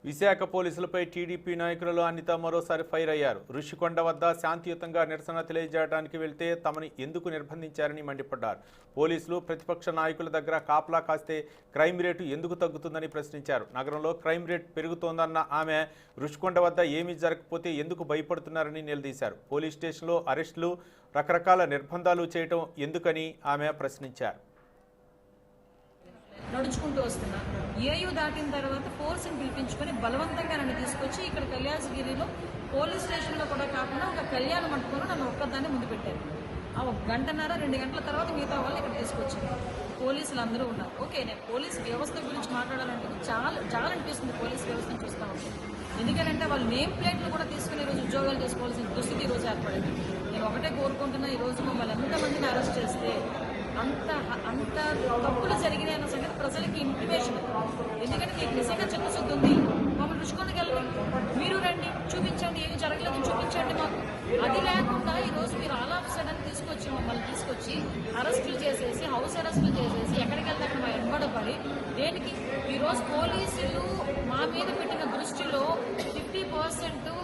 విశాఖ పోలీసులపై టీడీపీ నాయకులలో అనిత మరోసారి ఫైర్ అయ్యారు. ఋషికొండ వద్ద శాంతియుతంగా నిరసన తెలియజేయడానికి వెళ్తే తమని ఎందుకు నిర్బంధించారని మండిపడ్డారు. పోలీసులు ప్రతిపక్ష నాయకుల దగ్గర కాపలా కాస్తే క్రైమ్ రేటు ఎందుకు తగ్గుతుందని ప్రశ్నించారు. నగరంలో క్రైమ్ రేట్ పెరుగుతోందన్న ఆమె ఋషికొండ వద్ద ఏమీ జరగకపోతే ఎందుకు భయపడుతున్నారని నిలదీశారు. పోలీస్ స్టేషన్లో అరెస్టులు, రకరకాల నిర్బంధాలు చేయటం ఎందుకని ఆమె ప్రశ్నించారు. నడుచుకుంటూ వస్తున్నా ఏయూ దాటిన తర్వాత ఫోర్స్ని పిలిపించుకొని బలవంతంగా నన్ను తీసుకొచ్చి ఇక్కడ కళ్యాణగిరిలో పోలీస్ స్టేషన్లో కూడా కాకుండా ఒక కళ్యాణ మంటపంలో నన్ను ఒక్కదాన్ని ముందు పెట్టారు. ఆ 1 గంటన్నర 2 గంటల తర్వాత మిగతా వాళ్ళు ఇక్కడ తీసుకొచ్చారు. పోలీసులు అందరూ ఉన్నారు. ఓకే, నేను పోలీస్ వ్యవస్థ గురించి మాట్లాడాలంటే చాలా అనిపిస్తుంది. పోలీస్ వ్యవస్థను చూస్తా ఉంటాను. ఎందుకంటే వాళ్ళు నేమ్ ప్లేట్లు కూడా తీసుకుని ఈరోజు ఉద్యోగాలు చేసుకోవాల్సిన దుస్థితి ఈరోజు ఏర్పడింది. నేను ఒకటే కోరుకుంటున్నా, ఈరోజు మమ్మల్ని ఎంతమందిని అరెస్ట్ చేస్తే అంత తప్పులు జరిగినాయి అన్న సంగతి ప్రజలకి ఇంటిమేషన్. ఎందుకంటే మీకు నిజంగా చిత్తశుద్ధి ఉంది, మమ్మల్ని రుచుకొని వెళ్ళండి, మీరు రండి, చూపించండి, ఏమి జరగలేదు చూపించండి మాకు. అది లేకుండా ఈరోజు మీరు ఆల్ ఆఫ్ సడన్ తీసుకొచ్చి మమ్మల్ని తీసుకొచ్చి అరెస్టులు చేసేసి, హౌస్ అరెస్టులు చేసేసి, ఎక్కడికి వెళ్తే అక్కడ మా వెంబడబడి దేనికి? ఈరోజు పోలీసులు మా మీద పెట్టిన దృష్టిలో 50%